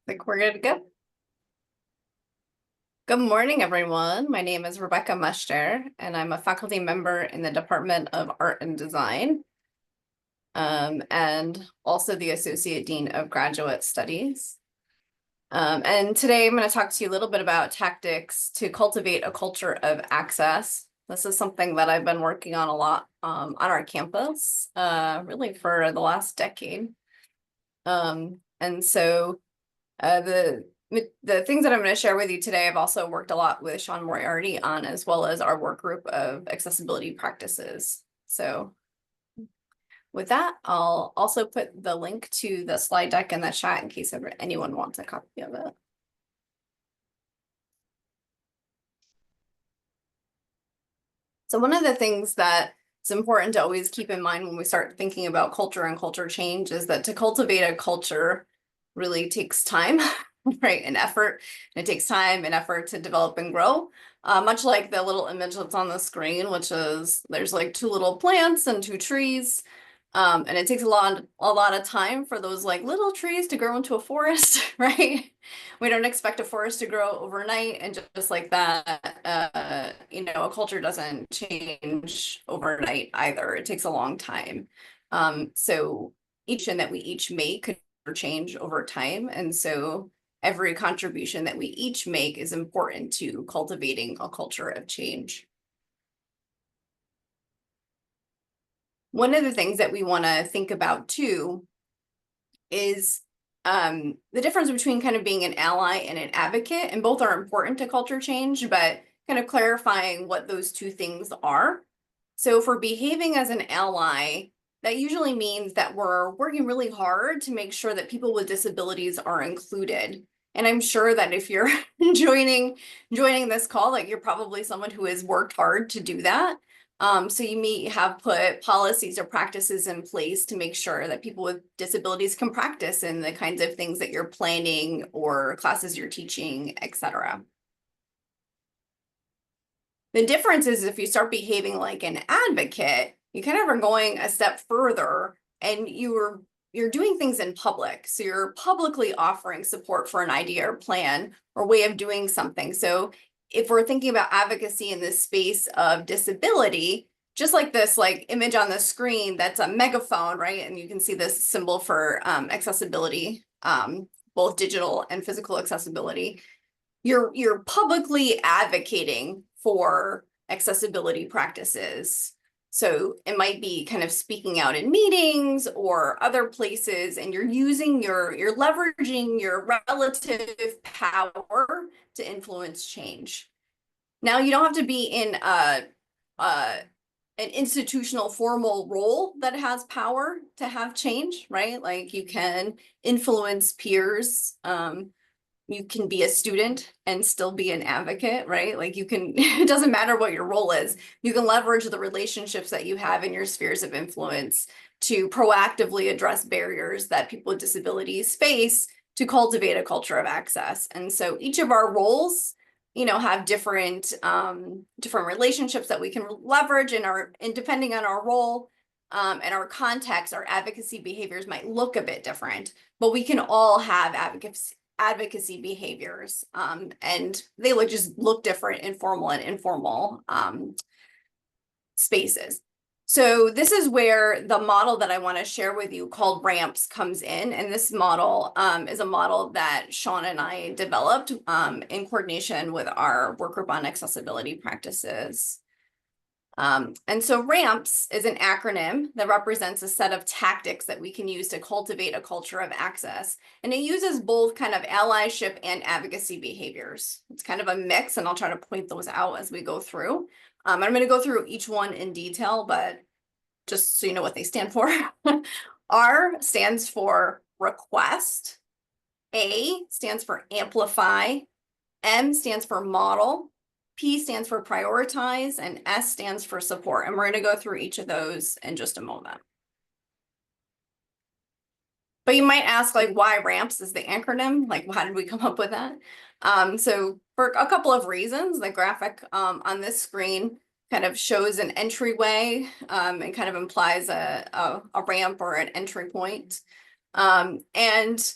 Think we're good to go. Good morning, everyone. My name is Rebecca Mushtare, and I'm a faculty member in the Department of Art and Design, and also the Associate Dean of Graduate Studies. And today I'm going to talk to you a little bit about tactics to cultivate a culture of access. This is something that I've been working on a lot on our campus, really for the last decade. And so the things that I'm going to share with you today, I've also worked a lot with Sean Moriarty on, as well as our work group of accessibility practices. So with that, I'll also put the link to the slide deck in the chat in case anyone wants a copy of it. So one of the things that it's important to always keep in mind when we start thinking about culture and culture change is that to cultivate a culture really takes time, right, and effort. And it takes time and effort to develop and grow. Much like the little image that's on the screen, which is there's like two little plants and two trees. And it takes a lot of time for those like little trees to grow into a forest, right? We don't expect a forest to grow overnight, and just like that, a culture doesn't change overnight either. It takes a long time. So each that we each make could change over time, and so every contribution that we each make is important to cultivating a culture of change. One of the things that we want to think about too is the difference between kind of being an ally and an advocate, and both are important to culture change, but kind of clarifying what those two things are. So for behaving as an ally, that usually means that we're working really hard to make sure that people with disabilities are included. And I'm sure that if you're joining this call, like you're probably someone who has worked hard to do that. So you may have put policies or practices in place to make sure that people with disabilities can practice in the kinds of things that you're planning or classes you're teaching, etc. The difference is if you start behaving like an advocate, you kind of are going a step further, and you're doing things in public. So you're publicly offering support for an idea or plan or way of doing something. So if we're thinking about advocacy in this space of disability, just like this like image on the screen, that's a megaphone, right? And you can see this symbol for accessibility, both digital and physical accessibility. You're publicly advocating for accessibility practices. So it might be kind of speaking out in meetings or other places, and you're leveraging your relative power to influence change. Now, you don't have to be in an institutional formal role that has power to have change, right? Like you can influence peers. You can be a student and still be an advocate, right? Like you can, it doesn't matter what your role is. You can leverage the relationships that you have in your spheres of influence to proactively address barriers that people with disabilities face to cultivate a culture of access. And so each of our roles, have different relationships that we can leverage and depending on our role and our context, our advocacy behaviors might look a bit different, but we can all have advocacy behaviors, and they just look different in formal and informal spaces. So this is where the model that I want to share with you called RAMPS comes in. And this model is a model that Sean and I developed in coordination with our work group on accessibility practices. And so RAMPS is an acronym that represents a set of tactics that we can use to cultivate a culture of access. And it uses both kind of allyship and advocacy behaviors. It's kind of a mix, and I'll try to point those out as we go through. I'm going to go through each one in detail, but just so you know what they stand for. R stands for request. A stands for amplify. M stands for model. P stands for prioritize, and S stands for support. And we're going to go through each of those in just a moment. But you might ask, like, why RAMPS is the acronym? Like, how did we come up with that? So for a couple of reasons, the graphic on this screen kind of shows an entryway and kind of implies a ramp or an entry point. And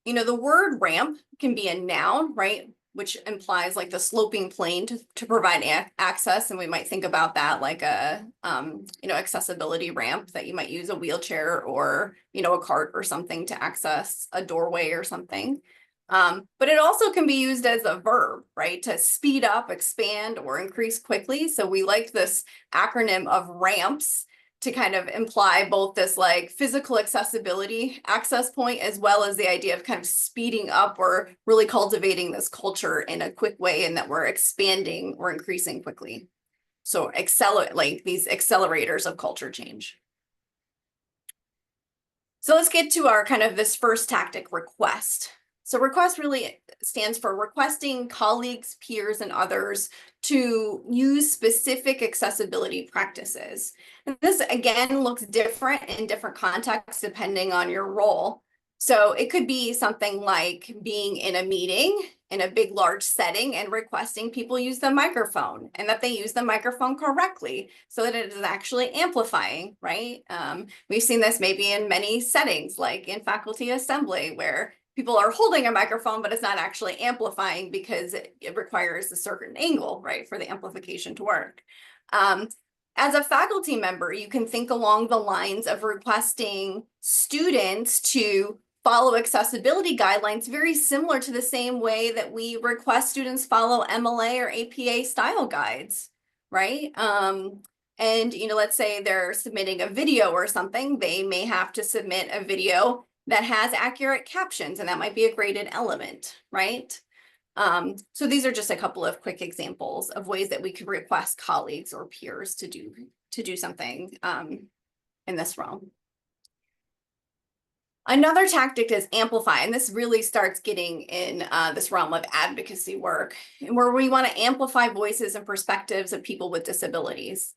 the word ramp can be a noun, right? Which implies like the sloping plane to provide access. And we might think about that like a, accessibility ramp that you might use a wheelchair or, a cart or something to access a doorway or something. But it also can be used as a verb, right? To speed up, expand, or increase quickly. So we like this acronym of ramps to kind of imply both this like physical accessibility access point, as well as the idea of kind of speeding up or really cultivating this culture in a quick way, and that we're expanding or increasing quickly. So accelerate, like these accelerators of culture change. So let's get to our kind of this first tactic, request. So request really stands for requesting colleagues, peers, and others to use specific accessibility practices. And this again looks different in different contexts depending on your role. So it could be something like being in a meeting in a big, large setting and requesting people use the microphone and that they use the microphone correctly so that it is actually amplifying, right? We've seen this maybe in many settings, like in faculty assembly, where people are holding a microphone, but it's not actually amplifying because it requires a certain angle, right, for the amplification to work. As a faculty member, you can think along the lines of requesting students to follow accessibility guidelines, very similar to the same way that we request students follow MLA or APA style guides, right? And let's say they're submitting a video or something, they may have to submit a video that has accurate captions, and that might be a graded element, right? So these are just a couple of quick examples of ways that we could request colleagues or peers to do something in this realm. Another tactic is amplify, and this really starts getting in this realm of advocacy work, where we want to amplify voices and perspectives of people with disabilities.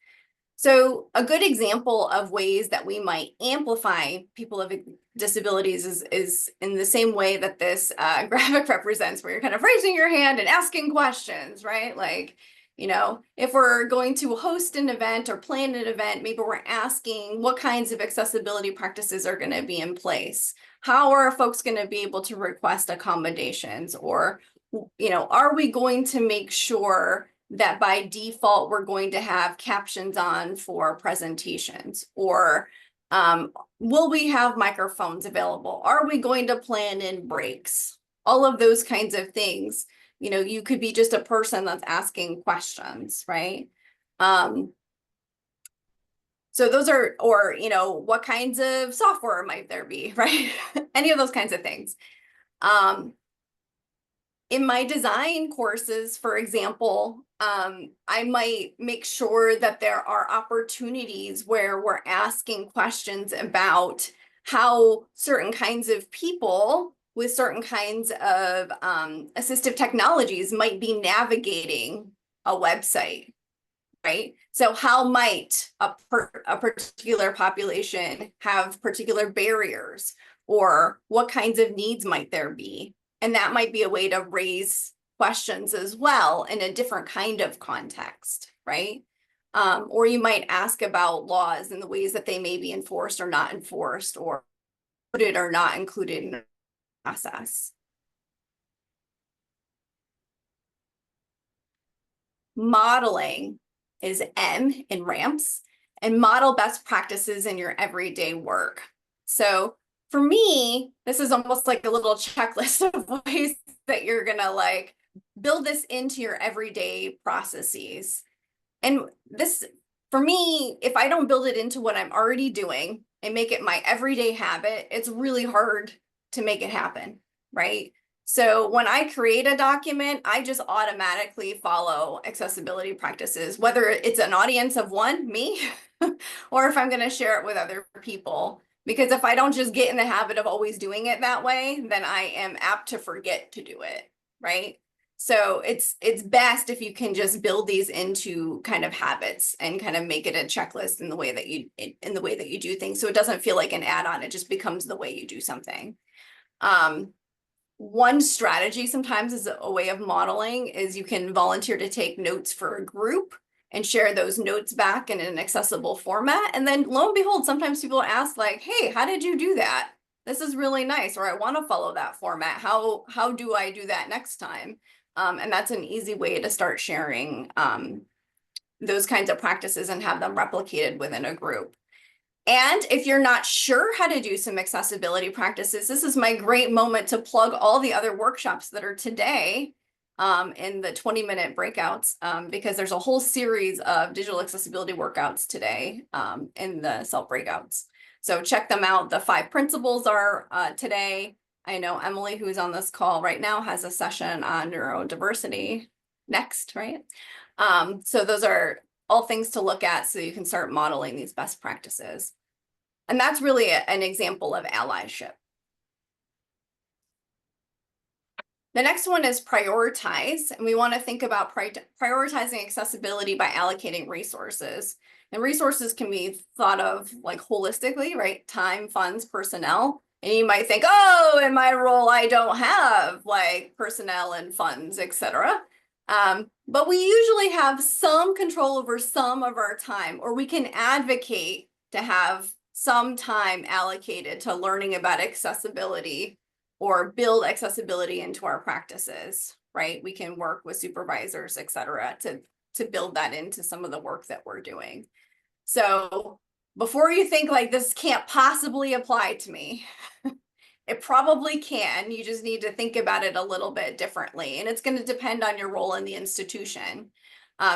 So a good example of ways that we might amplify people with disabilities is in the same way that this graphic represents, where you're kind of raising your hand and asking questions, right? Like, if we're going to host an event or plan an event, maybe we're asking what kinds of accessibility practices are going to be in place. How are folks going to be able to request accommodations? Or, are we going to make sure that by default we're going to have captions on for presentations? Or will we have microphones available? Are we going to plan in breaks? All of those kinds of things. You could be just a person that's asking questions, right? So those are, or, what kinds of software might there be, right? Any of those kinds of things. In my design courses, for example, I might make sure that there are opportunities where we're asking questions about how certain kinds of people with certain kinds of assistive technologies might be navigating a website, right? So how might a particular population have particular barriers, or what kinds of needs might there be? And that might be a way to raise questions as well in a different kind of context, right? Or you might ask about laws and the ways that they may be enforced or not enforced, or included or not included in the process. Modeling is M in ramps, and model best practices in your everyday work. So for me, this is almost like a little checklist of ways that you're gonna like build this into your everyday processes. And this, for me, if I don't build it into what I'm already doing and make it my everyday habit, it's really hard to make it happen, right? So when I create a document, I just automatically follow accessibility practices, whether it's an audience of one, me, or if I'm going to share it with other people. Because if I don't just get in the habit of always doing it that way, then I am apt to forget to do it, right? So it's best if you can just build these into kind of habits and kind of make it a checklist in the way that you do things. So it doesn't feel like an add-on, it just becomes the way you do something. One strategy sometimes is a way of modeling is you can volunteer to take notes for a group and share those notes back in an accessible format. And then lo and behold, sometimes people ask like, hey, how did you do that? this is really nice, or I want to follow that format. How do I do that next time? And that's an easy way to start sharing those kinds of practices and have them replicated within a group. And if you're not sure how to do some accessibility practices, this is my great moment to plug all the other workshops that are today in the 20-minute breakouts, because there's a whole series of digital accessibility workouts today in the self breakouts. So check them out. The 5 principles are today. I know Emily, who's on this call right now, has a session on neurodiversity next, right? So those are all things to look at so you can start modeling these best practices. And that's really an example of allyship. The next one is prioritize, and we want to think about prioritizing accessibility by allocating resources. And resources can be thought of like holistically, right? Time, funds, personnel. And you might think, oh, in my role, I don't have like personnel and funds, etc. But we usually have some control over some of our time, or we can advocate to have some time allocated to learning about accessibility or build accessibility into our practices, right? We can work with supervisors, etc., to build that into some of the work that we're doing. So before you think like this can't possibly apply to me, it probably can. You just need to think about it a little bit differently. And it's going to depend on your role in the institution.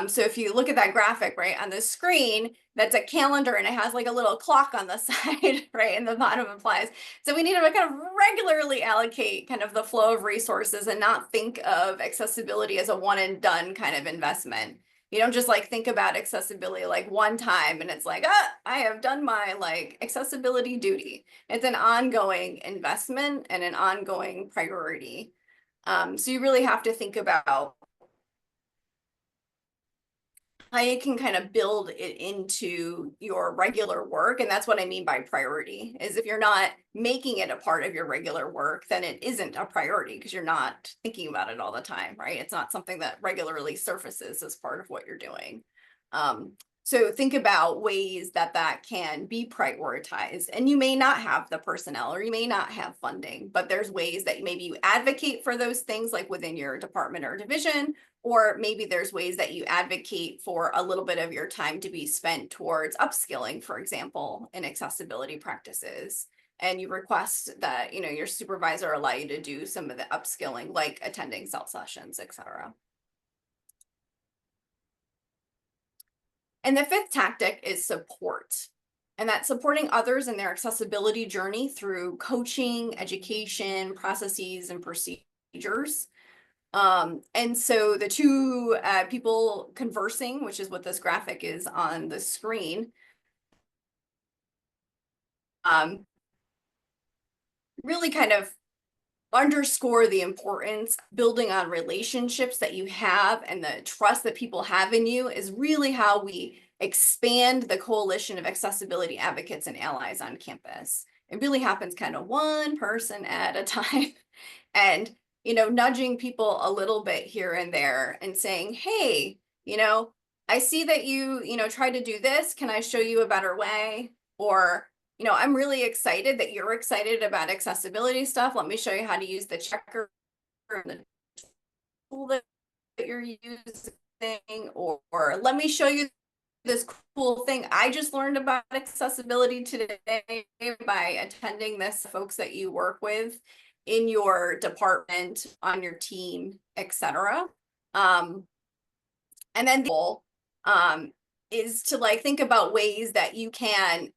So if you look at that graphic right on the screen, that's a calendar and it has like a little clock on the side, right? And the bottom implies. So we need to kind of regularly allocate kind of the flow of resources and not think of accessibility as a one and done kind of investment. You don't just like think about accessibility like one time and it's like, ah, I have done my like accessibility duty. It's an ongoing investment and an ongoing priority. So you really have to think about how you can kind of build it into your regular work. And that's what I mean by priority, is if you're not making it a part of your regular work, then it isn't a priority because you're not thinking about it all the time, right? It's not something that regularly surfaces as part of what you're doing. So think about ways that that can be prioritized. And you may not have the personnel or you may not have funding, but there's ways that maybe you advocate for those things like within your department or division, or maybe there's ways that you advocate for a little bit of your time to be spent towards upskilling, for example, in accessibility practices. And you request that, you know, your supervisor allow you to do some of the upskilling, like attending self sessions, etc. And the 5th tactic is support. And that's supporting others in their accessibility journey through coaching, education, processes, and procedures. And so the two people conversing, which is what this graphic is on the screen, really kind of underscore the importance building on relationships that you have, and the trust that people have in you is really how we expand the coalition of accessibility advocates and allies on campus. It really happens kind of one person at a time. And, you know, nudging people a little bit here and there and saying, hey, you know, I see that you know, try to do this. Can I show you a better way? Or, you know, I'm really excited that you're excited about accessibility stuff. Let me show you how to use the checker and the tool that you're using, or let me show you this cool thing I just learned about accessibility today by attending this, folks that you work with in your department, on your team, etc. And then the goal is to like think about ways that you can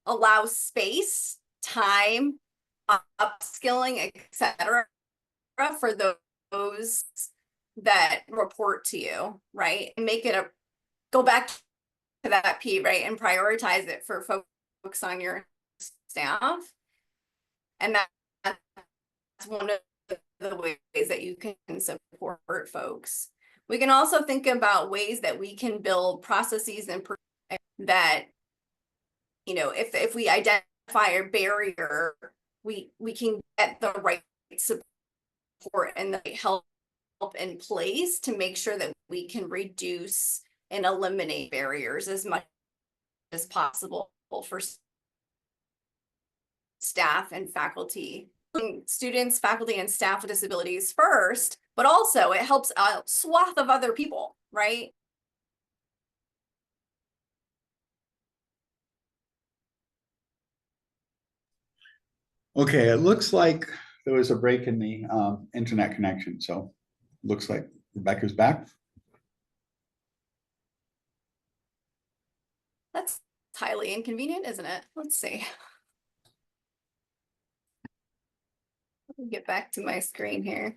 allow space, time, upskilling, etc. for those that report to you, right? And make it a go back to that P, right? And prioritize it for folks on your staff. And that's one of the ways that you can support folks. We can also think about ways that we can build processes and that, you know, if we identify a barrier, we can get the right support and the help in place to make sure that we can reduce and eliminate barriers as much as possible for staff and faculty. Students, faculty, and staff with disabilities first, but also it helps a swath of other people, right? Okay, it looks like there was a break in the internet connection, so looks like Rebecca's back. That's highly inconvenient, isn't it? Let's see. Let me get back to my screen here.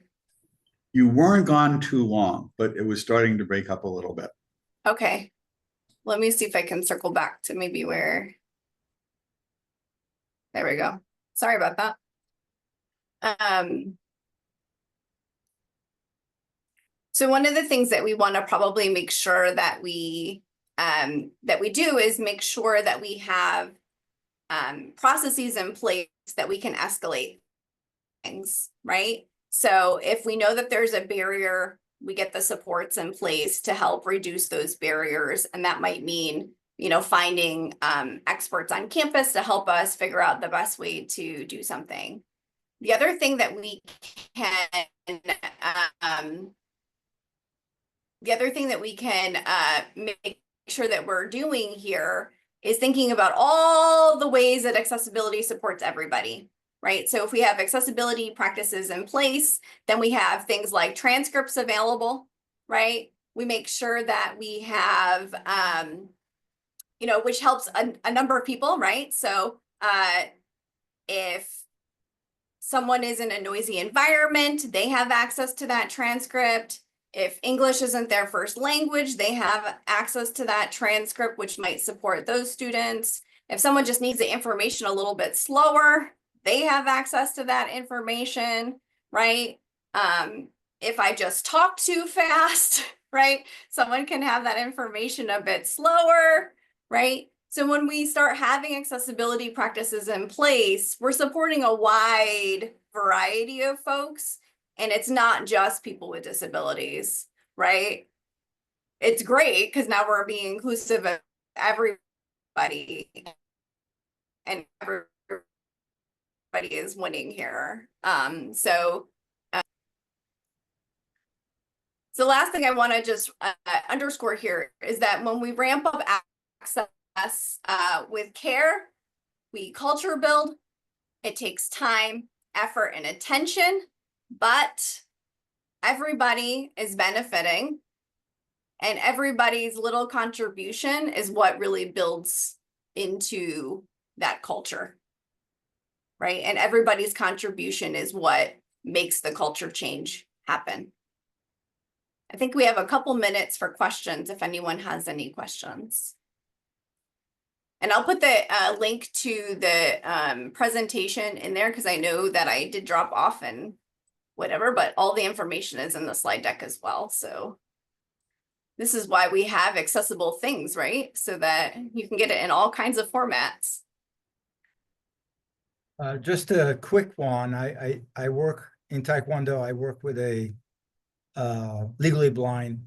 You weren't gone too long, but it was starting to break up a little bit. Okay, let me see if I can circle back to maybe where. There we go. Sorry about that. So one of the things that we want to probably make sure that we do is make sure that we have processes in place that we can escalate things, right? So if we know that there's a barrier, we get the supports in place to help reduce those barriers. And that might mean, finding experts on campus to help us figure out the best way to do something. The other thing that we can make sure that we're doing here is thinking about all the ways that accessibility supports everybody, right? So if we have accessibility practices in place, then we have things like transcripts available, right? We make sure that we have, which helps a number of people, right? So if someone is in a noisy environment, they have access to that transcript. If English isn't their first language, they have access to that transcript, which might support those students. If someone just needs the information a little bit slower, they have access to that information, right? If I just talk too fast, right? Someone can have that information a bit slower, right? So when we start having accessibility practices in place, we're supporting a wide variety of folks. And it's not just people with disabilities, right? It's great because now we're being inclusive of everybody and everybody is winning here. So the last thing I want to just underscore here is that when we ramp up access with care, we culture build. It takes time, effort, and attention, but everybody is benefiting, and everybody's little contribution is what really builds into that culture, right? And everybody's contribution is what makes the culture change happen. I think we have a couple minutes for questions if anyone has any questions. And I'll put the link to the presentation in there because I know that I did drop off and whatever, but all the information is in the slide deck as well. So this is why we have accessible things, right? So that you can get it in all kinds of formats. Just a quick one. I work in Taekwondo. I work with a legally blind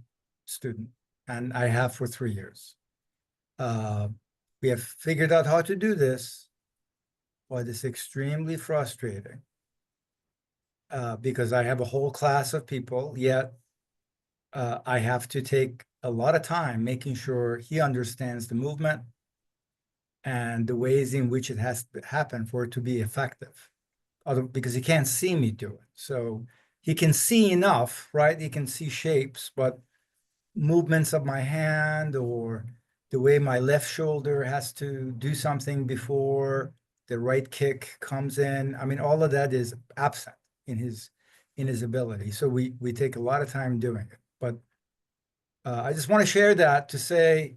student, and I have for 3 years. We have figured out how to do this, but it's extremely frustrating because I have a whole class of people, yet I have to take a lot of time making sure he understands the movement and the ways in which it has to happen for it to be effective. Because he can't see me do it. So he can see enough, right? He can see shapes, but movements of my hand or the way my left shoulder has to do something before the right kick comes in. I mean, all of that is absent in his ability. So we take a lot of time doing it. But I just want to share that to say,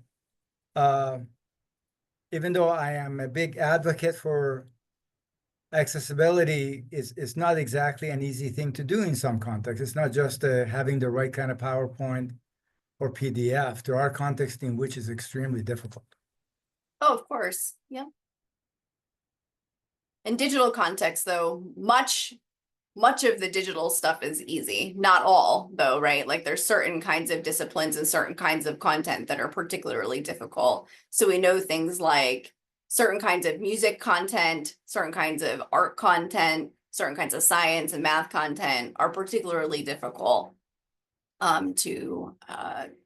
even though I am a big advocate for accessibility, is not exactly an easy thing to do in some contexts. It's not just having the right kind of PowerPoint or PDF. There are contexts in which it's extremely difficult. Oh, of course. Yeah. In digital context, though, much of the digital stuff is easy. Not all, though, right? Like there's certain kinds of disciplines and certain kinds of content that are particularly difficult. So we know things like certain kinds of music content, certain kinds of art content, certain kinds of science and math content are particularly difficult to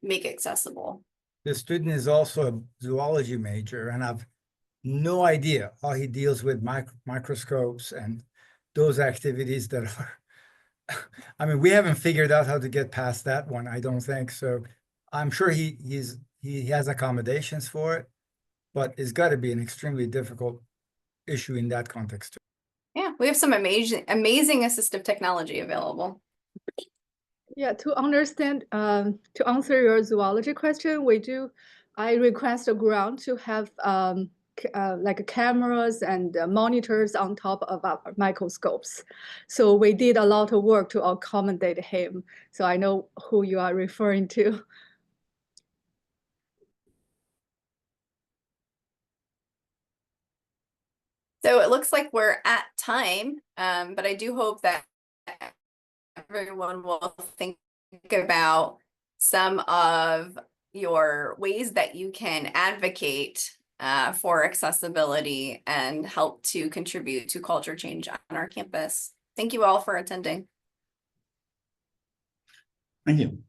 make accessible. The student is also a zoology major, and I've no idea how he deals with microscopes and those activities that are, I mean, we haven't figured out how to get past that one, I don't think. So I'm sure he has accommodations for it, but it's got to be an extremely difficult issue in that context. Yeah, we have some amazing assistive technology available. Yeah, to understand, to answer your zoology question, I request a grant to have like cameras and monitors on top of our microscopes. So we did a lot of work to accommodate him. So I know who you are referring to. So it looks like we're at time, but I do hope that everyone will think about some of your ways that you can advocate for accessibility and help to contribute to culture change on our campus. Thank you all for attending. Thank you.